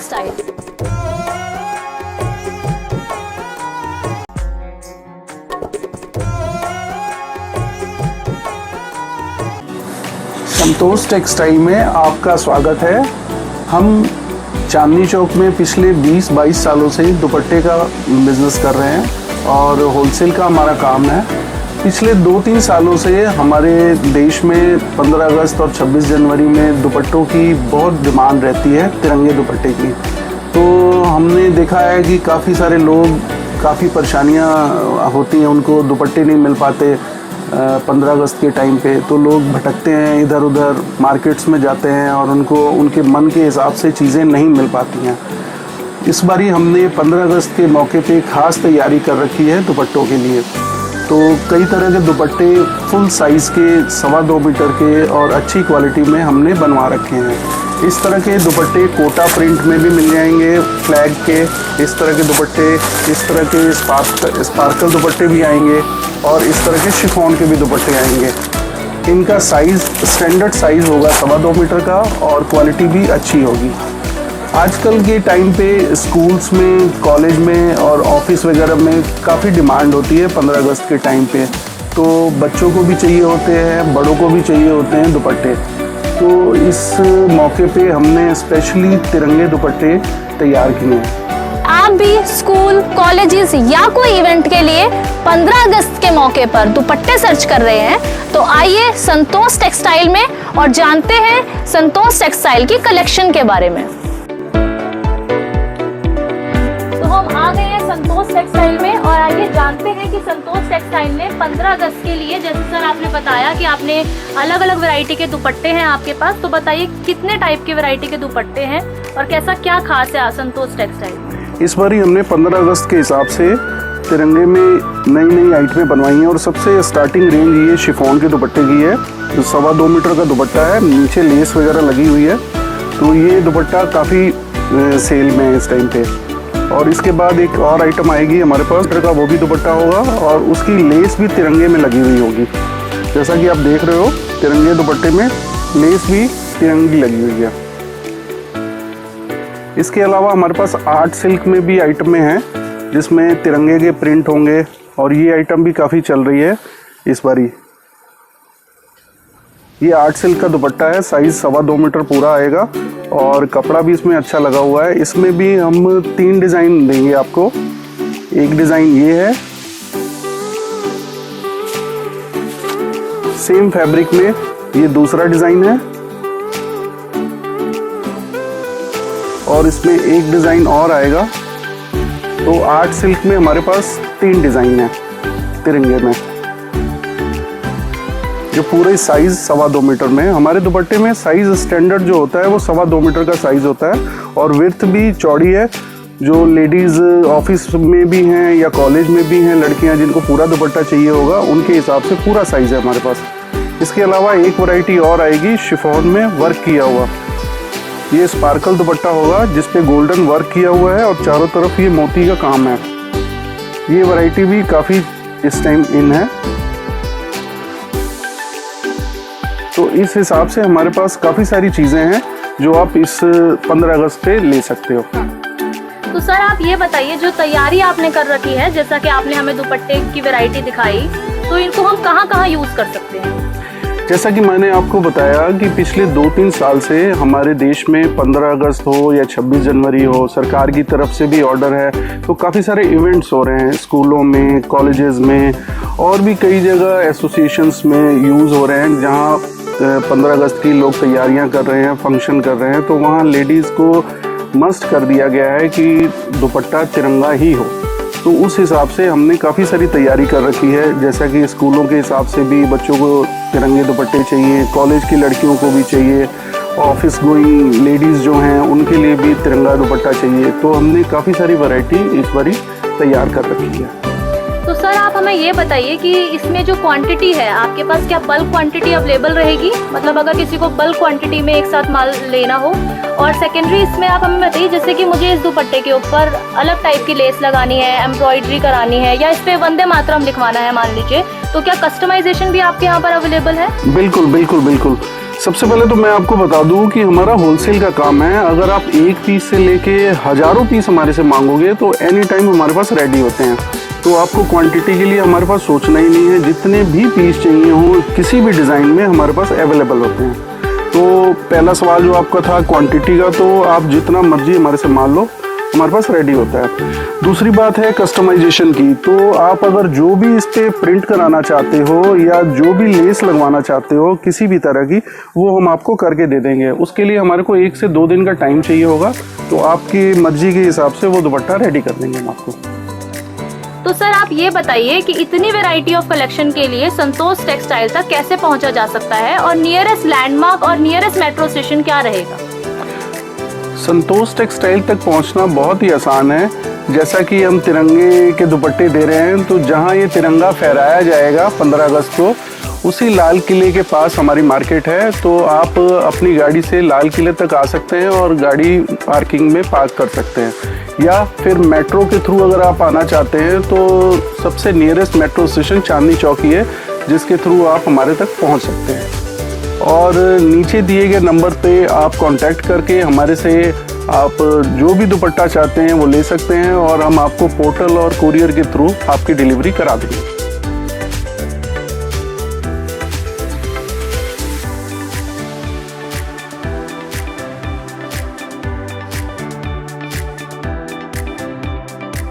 Textile. संतोष textile में आपका स्वागत है। हम चांदनी चौक में पिछले 20-22 सालों से दुपट्टे का बिजनेस कर रहे हैं और होलसेल का हमारा काम है। पिछले 2-3 सालों से हमारे देश में 15 अगस्त और 26 जनवरी में दुपट्टों की बहुत डिमांड रहती है, तिरंगे दुपट्टे की। तो हमने देखा है कि काफ़ी सारे लोग, काफ़ी परेशानियां होती हैं, उनको दुपट्टे नहीं मिल पाते 15 अगस्त के टाइम पे। तो लोग भटकते हैं, इधर उधर मार्केट्स में जाते हैं और उनको उनके मन के हिसाब से चीज़ें नहीं मिल पाती हैं। इस बारी हमने 15 अगस्त के मौके पे खास तैयारी कर रखी है दुपट्टों के लिए। तो कई तरह के दुपट्टे फुल साइज़ के 2.25 मीटर के और अच्छी क्वालिटी में हमने बनवा रखे हैं। इस तरह के दुपट्टे कोटा प्रिंट में भी मिल जाएंगे, फ्लैग के इस तरह के दुपट्टे, इस तरह के स्पार्कल दुपट्टे भी आएंगे और इस तरह के शिफॉन के भी दुपट्टे आएंगे। इनका साइज़ स्टैंडर्ड साइज़ होगा 2.25 मीटर का और क्वालिटी भी अच्छी होगी। आजकल के टाइम पे स्कूल्स में, कॉलेज में और ऑफिस वगैरह में काफ़ी डिमांड होती है 15 अगस्त के टाइम पे। तो बच्चों को भी चाहिए होते हैं, बड़ों को भी चाहिए होते हैं दुपट्टे। तो इस मौके पे हमने स्पेशली तिरंगे दुपट्टे तैयार किए हैं। आप भी स्कूल, कॉलेजेस या कोई इवेंट के लिए 15 अगस्त के मौके पर दुपट्टे सर्च कर रहे हैं तो आइए संतोष टेक्सटाइल में और जानते हैं संतोष टेक्सटाइल की कलेक्शन के बारे में। तो हम आ गए हैं संतोष टेक्सटाइल में और आइए जानते हैं कि संतोष टेक्सटाइल ने 15 अगस्त के लिए, जैसे सर आपने बताया कि आपने अलग अलग वैरायटी के दुपट्टे हैं आपके पास, तो बताइए कितने टाइप के वैरायटी के दुपट्टे हैं और कैसा क्या खास है संतोष टेक्सटाइल में? इस बार हमने 15 अगस्त के हिसाब से तिरंगे में नई नई आइटमें बनवाई हैं और सबसे स्टार्टिंग रेंज ये शिफॉन के दुपट्टे की है जो 2.25 मीटर का दुपट्टा है, नीचे लेस वगैरह लगी हुई है। तो ये दुपट्टा काफ़ी सेल में है इस टाइम पे। और इसके बाद एक और आइटम आएगी हमारे पास का, वो भी दुपट्टा होगा और उसकी लेस भी तिरंगे में लगी हुई होगी। जैसा कि आप देख रहे हो तिरंगे दुपट्टे में लेस भी तिरंगी लगी हुई है। इसके अलावा हमारे पास आर्ट सिल्क में भी आइटमें हैं जिसमें तिरंगे के प्रिंट होंगे और ये आइटम भी काफ़ी चल रही है इस बारी। ये आर्ट सिल्क का दुपट्टा है, साइज़ 2.25 मीटर पूरा आएगा और कपड़ा भी इसमें अच्छा लगा हुआ है। इसमें भी हम 3 डिज़ाइन देंगे आपको। एक डिज़ाइन ये है, सेम फैब्रिक में ये दूसरा डिज़ाइन है और इसमें एक डिज़ाइन और आएगा। तो आर्ट सिल्क में हमारे पास 3 डिज़ाइन है तिरंगे में, जो पूरे साइज़ 2.25 मीटर में। हमारे दुपट्टे में साइज़ स्टैंडर्ड जो होता है वो 2.25 मीटर का साइज़ होता है और विड्थ भी चौड़ी है। जो लेडीज़ ऑफिस में भी हैं या कॉलेज में भी हैं, लड़कियां जिनको पूरा दुपट्टा चाहिए होगा, उनके हिसाब से पूरा साइज़ है हमारे पास। इसके अलावा एक वैरायटी और आएगी शिफॉन में वर्क किया हुआ। ये स्पार्कल दुपट्टा होगा जिस पे गोल्डन वर्क किया हुआ है और चारों तरफ ये मोती का काम है। ये वैरायटी भी काफ़ी इस टाइम इन है। तो इस हिसाब से हमारे पास काफ़ी सारी चीज़ें हैं जो आप इस 15 अगस्त पे ले सकते हो। तो सर आप ये बताइए, जो तैयारी आपने कर रखी है, जैसा कि आपने हमें दुपट्टे की वैरायटी दिखाई, तो इनको हम कहाँ कहाँ यूज़ कर सकते हैं? जैसा कि मैंने आपको बताया कि पिछले 2-3 साल से हमारे देश में 15 अगस्त हो या 26 जनवरी हो, सरकार की तरफ से भी ऑर्डर है। तो काफ़ी सारे इवेंट्स हो रहे हैं स्कूलों में, कॉलेजेस में और भी कई जगह एसोसिएशंस में यूज़ हो रहे हैं, जहाँ 15 अगस्त की लोग तैयारियां कर रहे हैं, फंक्शन कर रहे हैं। तो वहाँ लेडीज़ को मस्ट कर दिया गया है कि दुपट्टा तिरंगा ही हो। तो उस हिसाब से हमने काफ़ी सारी तैयारी कर रखी है। जैसा कि स्कूलों के हिसाब से भी बच्चों को तिरंगे दुपट्टे चाहिए, कॉलेज की लड़कियों को भी चाहिए, ऑफिस गोइंग लेडीज़ जो हैं उनके लिए भी तिरंगा दुपट्टा चाहिए। तो हमने काफ़ी सारी वैरायटी इस बारी तैयार कर रखी है। तो सर आप हमें ये बताइए कि इसमें जो क्वांटिटी है आपके पास, क्या बल्क क्वांटिटी अवेलेबल रहेगी? मतलब अगर किसी को बल्क क्वांटिटी में एक साथ माल लेना हो। और सेकेंडरी इसमें आप हमें बताइए, जैसे कि मुझे इस दुपट्टे के ऊपर अलग टाइप की लेस लगानी है, एम्ब्रॉयडरी करानी है या इस पे वंदे मातरम लिखवाना है मान लीजिए, तो क्या कस्टमाइजेशन भी आपके यहाँ पर अवेलेबल है? बिल्कुल बिल्कुल बिल्कुल। सबसे पहले तो मैं आपको बता दूं कि हमारा होलसेल का काम है। अगर आप एक पीस से लेके हजारों पीस हमारे से मांगोगे तो एनी टाइम हमारे पास रेडी होते हैं। तो आपको क्वांटिटी के लिए हमारे पास सोचना ही नहीं है, जितने भी पीस चाहिए हों किसी भी डिज़ाइन में हमारे पास अवेलेबल होते हैं। तो पहला सवाल जो आपका था क्वांटिटी का, तो आप जितना मर्जी हमारे से मान लो, हमारे पास रेडी होता है। दूसरी बात है कस्टमाइजेशन की। तो आप अगर जो भी इस पे प्रिंट कराना चाहते हो या जो भी लेस लगवाना चाहते हो किसी भी तरह की, वो हम आपको करके दे देंगे। उसके लिए हमारे को 1 से 2 दिन का टाइम चाहिए होगा, तो आपकी मर्जी के हिसाब से वो दुपट्टा रेडी कर देंगे हम आपको। तो सर आप ये बताइए कि इतनी वैरायटी ऑफ कलेक्शन के लिए संतोष टेक्सटाइल तक कैसे पहुंचा जा सकता है, और नियरेस्ट लैंडमार्क और नियरेस्ट मेट्रो स्टेशन क्या रहेगा? संतोष टेक्सटाइल तक पहुंचना बहुत ही आसान है। जैसा कि हम तिरंगे के दुपट्टे दे रहे हैं, तो जहां ये तिरंगा फहराया जाएगा 15 अगस्त को, उसी लाल किले के पास हमारी मार्केट है। तो आप अपनी गाड़ी से लाल किले तक आ सकते हैं और गाड़ी पार्किंग में पार्क कर सकते हैं, या फिर मेट्रो के थ्रू अगर आप आना चाहते हैं तो सबसे nearest metro station Chandni Chowk ही है, जिसके थ्रू आप हमारे तक पहुंच सकते हैं। और नीचे दिए गए नंबर पे आप कांटेक्ट करके हमारे से आप जो भी दुपट्टा चाहते हैं वो ले सकते हैं, और हम आपको पोर्टल और कुरियर के थ्रू आपकी डिलीवरी करा देंगे।